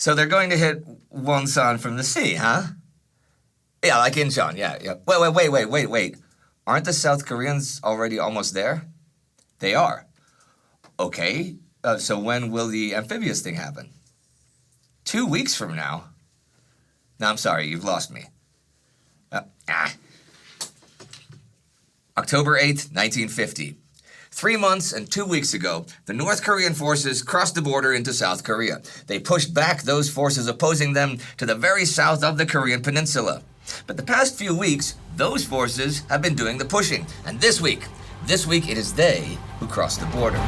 So they're going to hit Wonsan from the sea, huh? Yeah, like Incheon, yeah. Wait. Aren't the South Koreans already almost there? They are. Okay, so when will the amphibious thing happen? 2 weeks from now? No, I'm sorry, you've lost me. October 8th, 1950. 3 months and 2 weeks ago, the North Korean forces crossed the border into South Korea. They pushed back those forces opposing them to the very south of the Korean peninsula. But the past few weeks, those forces have been doing the pushing. And this week it is they who crossed the border.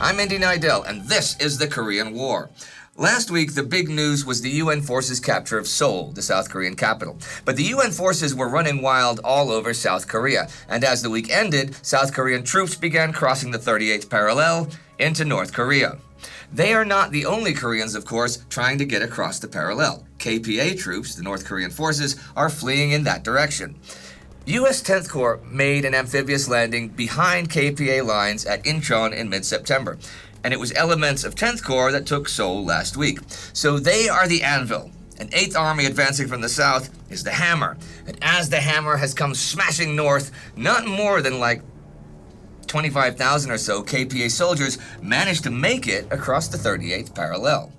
I'm Indy Neidell, and this is the Korean War. Last week, the big news was the UN forces' capture of Seoul, the South Korean capital. But the UN forces were running wild all over South Korea, and as the week ended, South Korean troops began crossing the 38th parallel into North Korea. They are not the only Koreans, of course, trying to get across the parallel. KPA troops, the North Korean forces, are fleeing in that direction. U.S. 10th Corps made an amphibious landing behind KPA lines at Incheon in mid-September, and it was elements of 10th Corps that took Seoul last week. So they are the anvil, and 8th Army advancing from the south is the hammer. And as the hammer has come smashing north, not more than like 25,000 or so KPA soldiers managed to make it across the 38th parallel.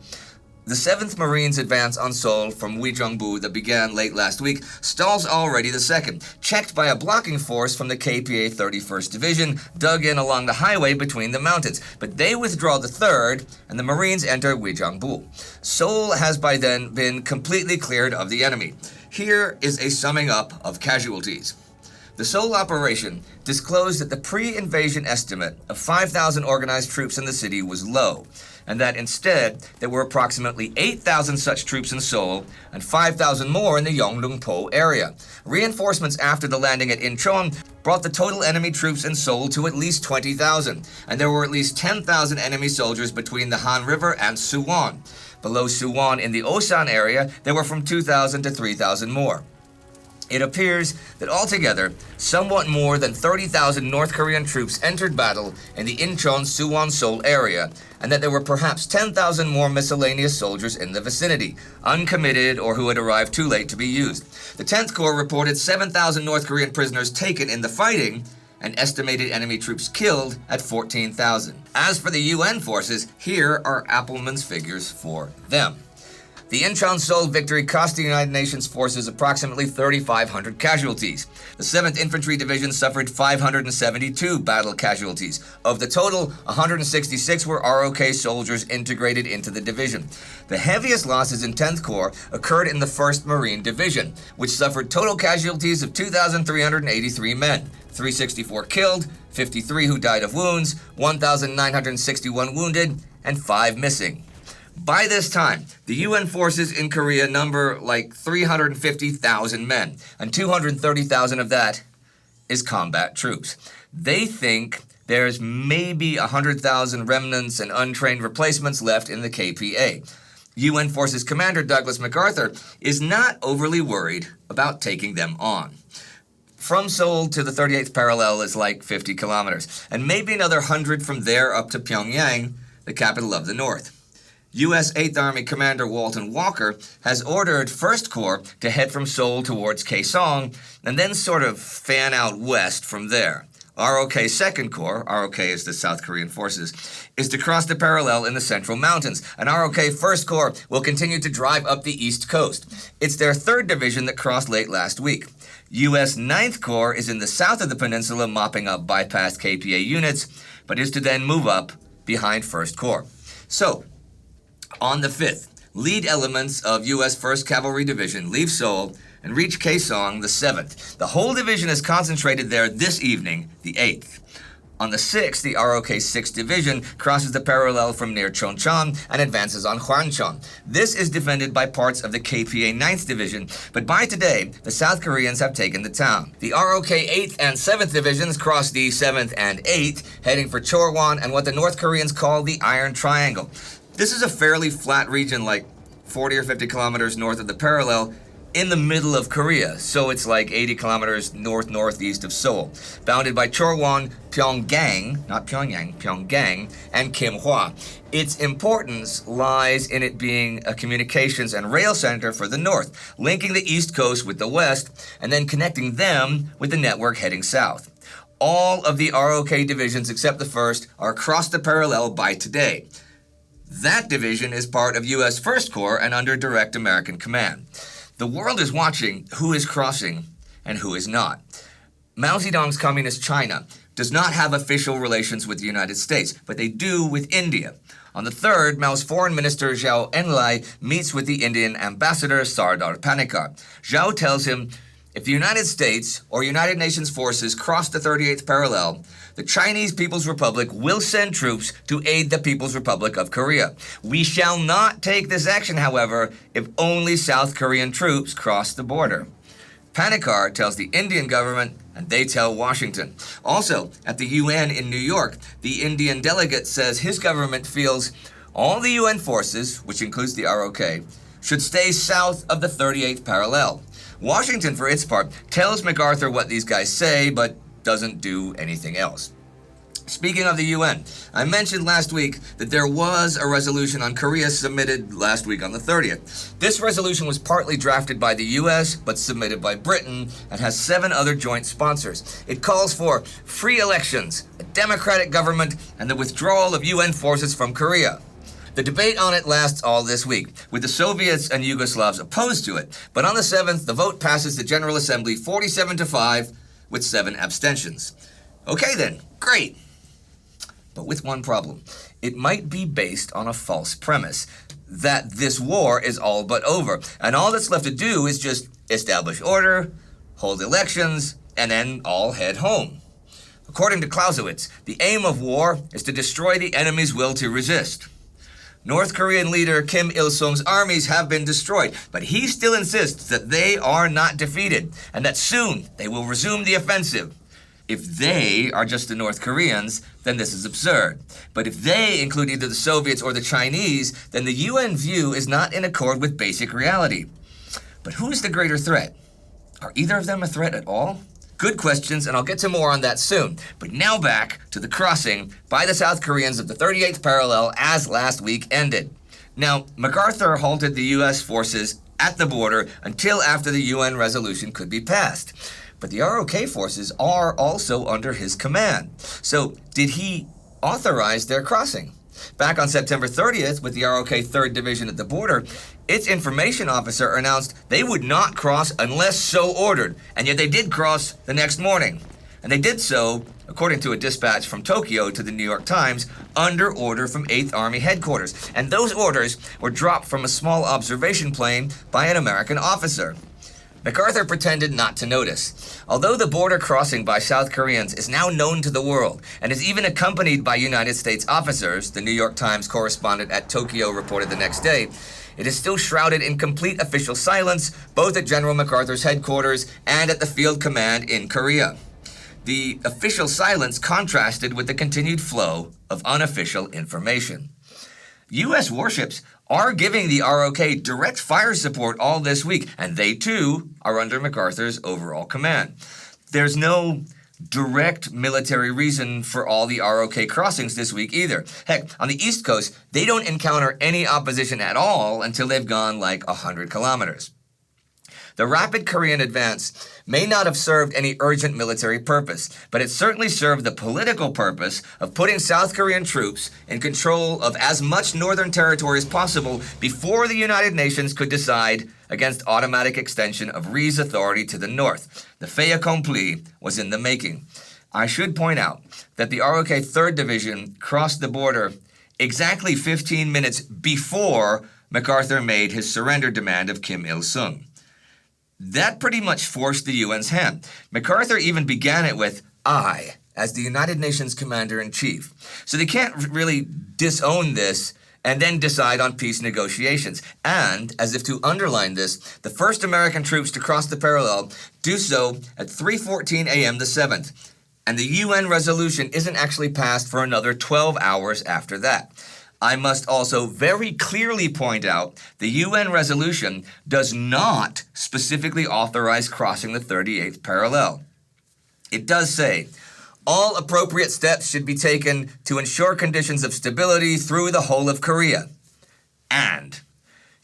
The 7th Marines advance on Seoul from Uijeongbu that began late last week stalls already the 2nd, checked by a blocking force from the KPA 31st Division, dug in along the highway between the mountains. But they withdraw the 3rd, and the Marines enter Uijeongbu. Seoul has by then been completely cleared of the enemy. Here is a summing up of casualties. The Seoul operation disclosed that the pre-invasion estimate of 5,000 organized troops in the city was low, and that instead there were approximately 8,000 such troops in Seoul and 5,000 more in the Yeongnam-po area. Reinforcements after the landing at Incheon brought the total enemy troops in Seoul to at least 20,000, and there were at least 10,000 enemy soldiers between the Han River and Suwon. Below Suwon in the Olsson area, there were from 2,000 to 3,000 more. It appears that altogether, somewhat more than 30,000 North Korean troops entered battle in the Incheon-Suwon-Seoul area, and that there were perhaps 10,000 more miscellaneous soldiers in the vicinity, uncommitted or who had arrived too late to be used. The 10th Corps reported 7,000 North Korean prisoners taken in the fighting, and estimated enemy troops killed at 14,000. As for the UN forces, here are Appelman's figures for them. The Incheon-Seoul victory cost the United Nations forces approximately 3,500 casualties. The 7th Infantry Division suffered 572 battle casualties. Of the total, 166 were ROK soldiers integrated into the division. The heaviest losses in 10th Corps occurred in the 1st Marine Division, which suffered total casualties of 2,383 men, 364 killed, 53 who died of wounds, 1,961 wounded, and 5 missing. By this time, the UN forces in Korea number like 350,000 men, and 230,000 of that is combat troops. They think there's maybe 100,000 remnants and untrained replacements left in the KPA. UN Forces Commander Douglas MacArthur is not overly worried about taking them on. From Seoul to the 38th parallel is like 50 kilometers, and maybe another 100 from there up to Pyongyang, the capital of the North. U.S. 8th Army Commander Walton Walker has ordered 1st Corps to head from Seoul towards Kaesong and then sort of fan out west from there. ROK 2nd Corps, ROK is the South Korean forces, is to cross the parallel in the Central Mountains, and ROK 1st Corps will continue to drive up the East Coast. It's their 3rd Division that crossed late last week. U.S. 9th Corps is in the south of the peninsula mopping up bypassed KPA units, but is to then move up behind 1st Corps. So, on the 5th, lead elements of U.S. 1st Cavalry Division leave Seoul and reach Kaesong the 7th. The whole division is concentrated there this evening, the 8th. On the 6th, the ROK 6th Division crosses the parallel from near Choncheon and advances on Hwancheon. This is defended by parts of the KPA 9th Division, but by today, the South Koreans have taken the town. The ROK 8th and 7th Divisions cross the 7th and 8th, heading for Chorwon and what the North Koreans call the Iron Triangle. This is a fairly flat region, like 40 or 50 kilometers north of the parallel, in the middle of Korea, so it's like 80 kilometers north-northeast of Seoul, bounded by Chorwon, Pyongyang, not Pyongyang, Pyongyang, and Kimhwa. Its importance lies in it being a communications and rail center for the north, linking the east coast with the west, and then connecting them with the network heading south. All of the ROK divisions except the first are across the parallel by today. That division is part of U.S. First Corps and under direct American command. The world is watching who is crossing and who is not. Mao Zedong's Communist China does not have official relations with the United States, but they do with India. On the 3rd, Mao's foreign minister Zhao Enlai meets with the Indian ambassador Sardar Panikkar. Zhao tells him, if the United States or United Nations forces cross the 38th parallel, the Chinese People's Republic will send troops to aid the People's Republic of Korea. We shall not take this action, however, if only South Korean troops cross the border. Panikkar tells the Indian government, and they tell Washington. Also, at the UN in New York, the Indian delegate says his government feels all the UN forces, which includes the ROK, should stay south of the 38th parallel. Washington, for its part, tells MacArthur what these guys say, but doesn't do anything else. Speaking of the UN, I mentioned last week that there was a resolution on Korea submitted last week on the 30th. This resolution was partly drafted by the US, but submitted by Britain, and has 7 other joint sponsors. It calls for free elections, a democratic government, and the withdrawal of UN forces from Korea. The debate on it lasts all this week, with the Soviets and Yugoslavs opposed to it, but on the 7th, the vote passes the General Assembly 47-5, with 7 abstentions. Okay then, great. But with one problem. It might be based on a false premise, that this war is all but over, and all that's left to do is just establish order, hold elections, and then all head home. According to Clausewitz, the aim of war is to destroy the enemy's will to resist. North Korean leader Kim Il-sung's armies have been destroyed, but he still insists that they are not defeated, and that soon they will resume the offensive. If they are just the North Koreans, then this is absurd. But if they include either the Soviets or the Chinese, then the UN view is not in accord with basic reality. But who is the greater threat? Are either of them a threat at all? Good questions, and I'll get to more on that soon. But now back to the crossing by the South Koreans of the 38th parallel as last week ended. Now, MacArthur halted the U.S. forces at the border until after the UN resolution could be passed. But the ROK forces are also under his command. So, did he authorize their crossing? Back on September 30th, with the ROK 3rd Division at the border, its information officer announced they would not cross unless so ordered, and yet they did cross the next morning. And they did so, according to a dispatch from Tokyo to the New York Times, under order from 8th Army headquarters. And those orders were dropped from a small observation plane by an American officer. MacArthur pretended not to notice. Although the border crossing by South Koreans is now known to the world and is even accompanied by United States officers, the New York Times correspondent at Tokyo reported the next day, it is still shrouded in complete official silence, both at General MacArthur's headquarters and at the field command in Korea. The official silence contrasted with the continued flow of unofficial information. U.S. warships are giving the ROK direct fire support all this week, and they too are under MacArthur's overall command. There's no direct military reason for all the ROK crossings this week either. Heck, on the East Coast, they don't encounter any opposition at all until they've gone like 100 kilometers. The rapid Korean advance may not have served any urgent military purpose, but it certainly served the political purpose of putting South Korean troops in control of as much northern territory as possible before the United Nations could decide against automatic extension of Rhee's authority to the north. The fait accompli was in the making. I should point out that the ROK 3rd Division crossed the border exactly 15 minutes before MacArthur made his surrender demand of Kim Il-sung. That pretty much forced the UN's hand. MacArthur even began it with I, as the United Nations Commander-in-Chief. So they can't really disown this and then decide on peace negotiations. And, as if to underline this, the first American troops to cross the parallel do so at 3:14 a.m. the 7th. And the UN resolution isn't actually passed for another 12 hours after that. I must also very clearly point out the UN resolution does not specifically authorize crossing the 38th parallel. It does say, all appropriate steps should be taken to ensure conditions of stability through the whole of Korea. And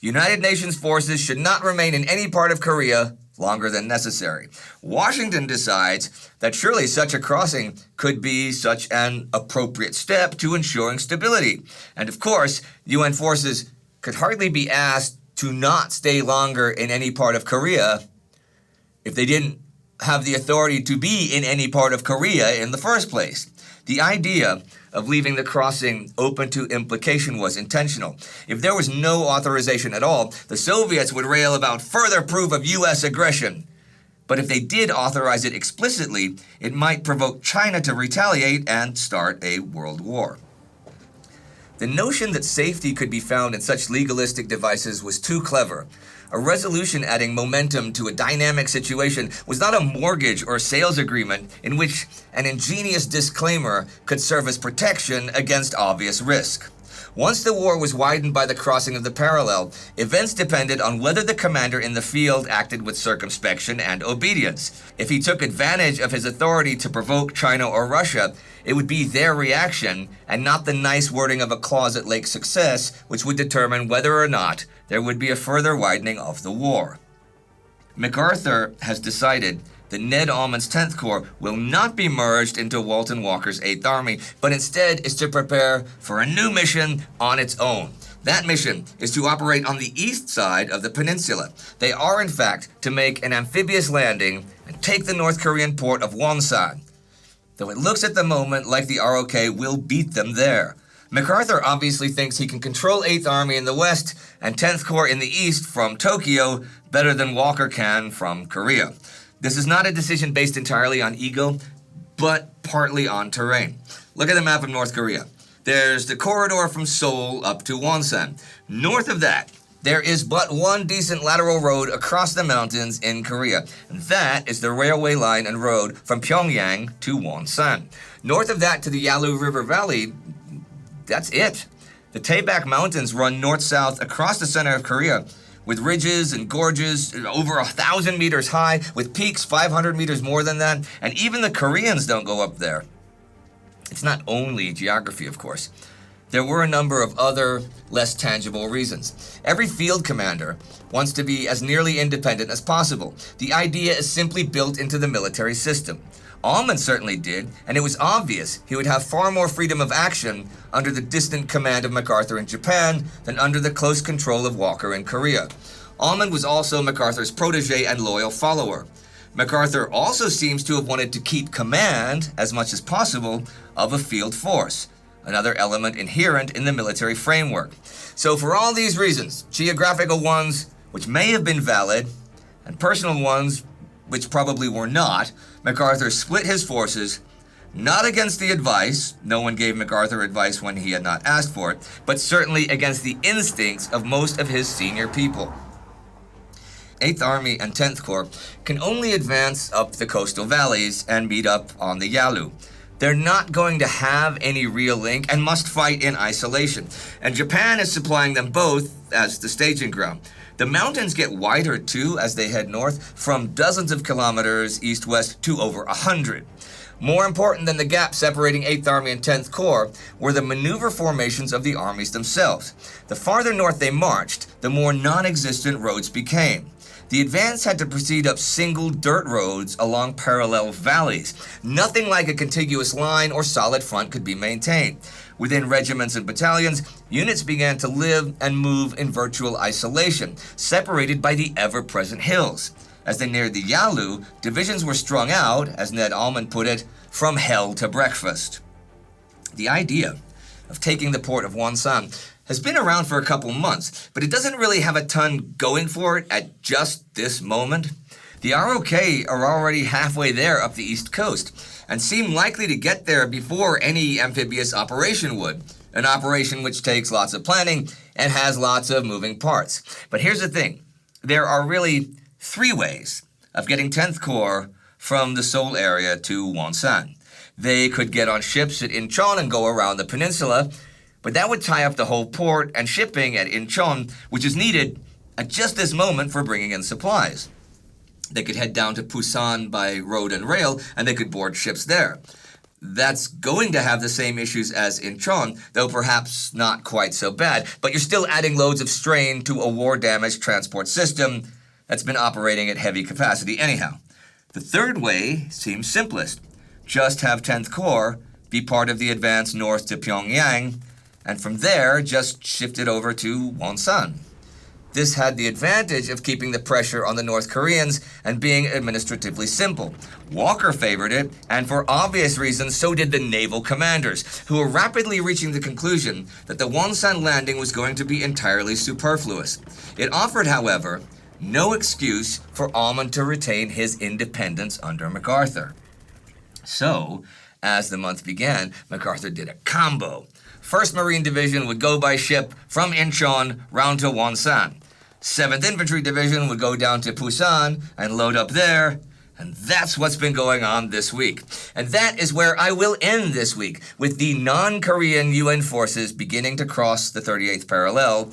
United Nations forces should not remain in any part of Korea longer than necessary. Washington decides that surely such a crossing could be such an appropriate step to ensuring stability. And of course, UN forces could hardly be asked to not stay longer in any part of Korea if they didn't have the authority to be in any part of Korea in the first place. The idea of leaving the crossing open to implication was intentional. If there was no authorization at all, the Soviets would rail about further proof of U.S. aggression. But if they did authorize it explicitly, it might provoke China to retaliate and start a world war. The notion that safety could be found in such legalistic devices was too clever. A resolution adding momentum to a dynamic situation was not a mortgage or sales agreement in which an ingenious disclaimer could serve as protection against obvious risk. Once the war was widened by the crossing of the parallel, events depended on whether the commander in the field acted with circumspection and obedience. If he took advantage of his authority to provoke China or Russia, it would be their reaction and not the nice wording of a clause at Lake Success which would determine whether or not there would be a further widening of the war. MacArthur has decided that Ned Almond's 10th Corps will not be merged into Walton Walker's 8th Army, but instead is to prepare for a new mission on its own. That mission is to operate on the east side of the peninsula. They are, in fact, to make an amphibious landing and take the North Korean port of Wonsan, though it looks at the moment like the ROK will beat them there. MacArthur obviously thinks he can control 8th Army in the west and 10th Corps in the east from Tokyo better than Walker can from Korea. This is not a decision based entirely on ego, but partly on terrain. Look at the map of North Korea. There's the corridor from Seoul up to Wonsan. North of that, there is but one decent lateral road across the mountains in Korea, and that is the railway line and road from Pyongyang to Wonsan. North of that to the Yalu River Valley, that's it. The Taebaek Mountains run north-south across the center of Korea, with ridges and gorges over 1,000 meters high, with peaks 500 meters more than that, and even the Koreans don't go up there. It's not only geography, of course. There were a number of other, less tangible reasons. Every field commander wants to be as nearly independent as possible. The idea is simply built into the military system. Almond certainly did, and it was obvious he would have far more freedom of action under the distant command of MacArthur in Japan than under the close control of Walker in Korea. Almond was also MacArthur's protege and loyal follower. MacArthur also seems to have wanted to keep command, as much as possible, of a field force, another element inherent in the military framework. So for all these reasons, geographical ones, which may have been valid, and personal ones, which probably were not, MacArthur split his forces, not against the advice, no one gave MacArthur advice when he had not asked for it, but certainly against the instincts of most of his senior people. 8th Army and 10th Corps can only advance up the coastal valleys and meet up on the Yalu. They're not going to have any real link and must fight in isolation, and Japan is supplying them both as the staging ground. The mountains get wider too as they head north, from dozens of kilometers east-west to over 100. More important than the gap separating 8th Army and 10th Corps were the maneuver formations of the armies themselves. The farther north they marched, the more non-existent roads became. The advance had to proceed up single dirt roads along parallel valleys. Nothing like a contiguous line or solid front could be maintained. Within regiments and battalions, units began to live and move in virtual isolation, separated by the ever-present hills. As they neared the Yalu, divisions were strung out, as Ned Almond put it, from hell to breakfast. The idea of taking the port of Wonsan has been around for a couple months, but it doesn't really have a ton going for it at just this moment. The ROK are already halfway there up the east coast, and seem likely to get there before any amphibious operation would, an operation which takes lots of planning and has lots of moving parts. But here's the thing, there are really 3 ways of getting 10th Corps from the Seoul area to Wonsan. They could get on ships at Incheon and go around the peninsula, But that would tie up the whole port and shipping at Incheon, which is needed at just this moment for bringing in supplies. They could head down to Busan by road and rail, and they could board ships there. That's going to have the same issues as Incheon, though perhaps not quite so bad. But you're still adding loads of strain to a war-damaged transport system that's been operating at heavy capacity anyhow. The third way seems simplest. Just have 10th Corps be part of the advance north to Pyongyang, and from there just shift it over to Wonsan. This had the advantage of keeping the pressure on the North Koreans and being administratively simple. Walker favored it, and for obvious reasons, so did the naval commanders, who were rapidly reaching the conclusion that the Wonsan landing was going to be entirely superfluous. It offered, however, no excuse for Almond to retain his independence under MacArthur. So, as the month began, MacArthur did a combo. 1st Marine Division would go by ship from Incheon round to Wonsan. 7th Infantry Division would go down to Busan and load up there. And that's what's been going on this week. And that is where I will end this week, with the non-Korean UN forces beginning to cross the 38th parallel,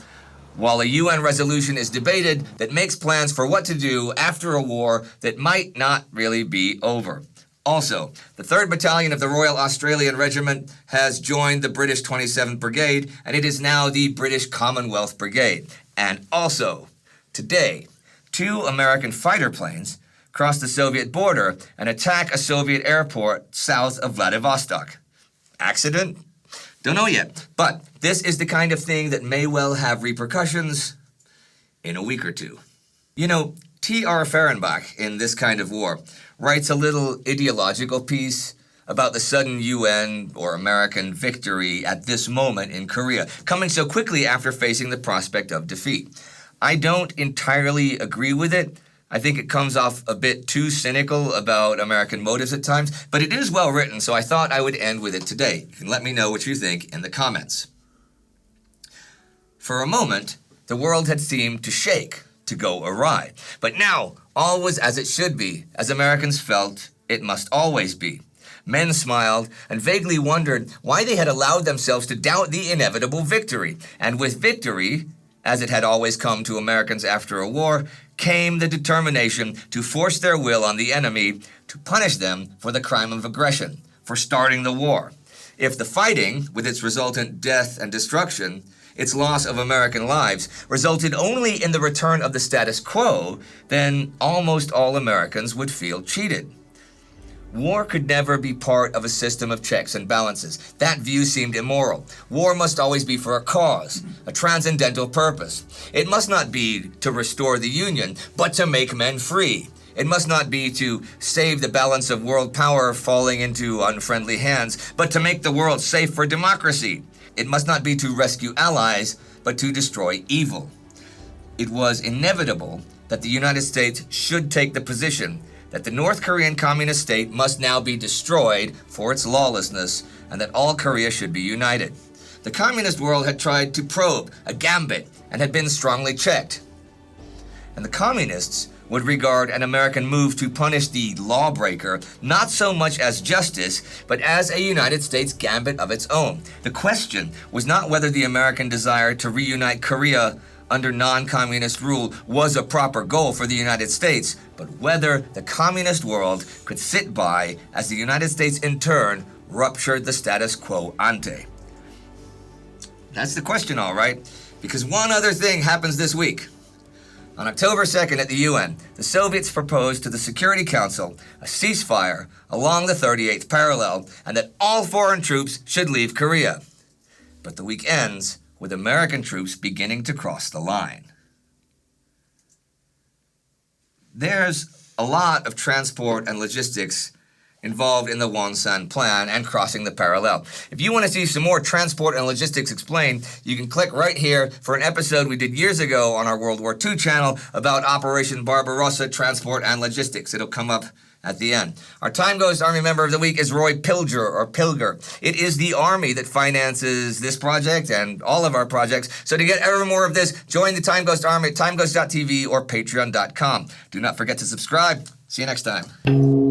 while a UN resolution is debated that makes plans for what to do after a war that might not really be over. Also, the 3rd Battalion of the Royal Australian Regiment has joined the British 27th Brigade, and it is now the British Commonwealth Brigade. And also, today, 2 American fighter planes cross the Soviet border and attack a Soviet airport south of Vladivostok. Accident? Don't know yet, but this is the kind of thing that may well have repercussions in a week or two. You know, T.R. Fehrenbach, in This Kind of War, writes a little ideological piece about the sudden UN or American victory at this moment in Korea, coming so quickly after facing the prospect of defeat. I don't entirely agree with it. I think it comes off a bit too cynical about American motives at times, but it is well written, so I thought I would end with it today. You can let me know what you think in the comments. For a moment, the world had seemed to shake, to go awry. But now, all was as it should be, as Americans felt it must always be. Men smiled and vaguely wondered why they had allowed themselves to doubt the inevitable victory. And with victory, as it had always come to Americans after a war, came the determination to force their will on the enemy, to punish them for the crime of aggression, for starting the war. If the fighting, with its resultant death and destruction, its loss of American lives, resulted only in the return of the status quo, then almost all Americans would feel cheated. War could never be part of a system of checks and balances. That view seemed immoral. War must always be for a cause, a transcendental purpose. It must not be to restore the Union, but to make men free. It must not be to save the balance of world power falling into unfriendly hands, but to make the world safe for democracy. It must not be to rescue allies, but to destroy evil. It was inevitable that the United States should take the position that the North Korean communist state must now be destroyed for its lawlessness, and that all Korea should be united. The communist world had tried to probe, a gambit, and had been strongly checked. And the communists would regard an American move to punish the lawbreaker not so much as justice, but as a United States gambit of its own. The question was not whether the American desire to reunite Korea under non-communist rule was a proper goal for the United States, but whether the communist world could sit by as the United States in turn ruptured the status quo ante. That's the question, all right, because one other thing happens this week. On October 2nd at the UN, the Soviets proposed to the Security Council a ceasefire along the 38th parallel and that all foreign troops should leave Korea. But the week ends with American troops beginning to cross the line. There's a lot of transport and logistics involved in the Wonsan Plan and crossing the parallel. If you want to see some more transport and logistics explained, you can click right here for an episode we did years ago on our World War II channel about Operation Barbarossa Transport and Logistics. It'll come up at the end. Our Time Ghost Army member of the week is Roy Pilger. It is the Army that finances this project and all of our projects. So to get ever more of this, join the Time Ghost Army at timeghost.tv or patreon.com. Do not forget to subscribe. See you next time.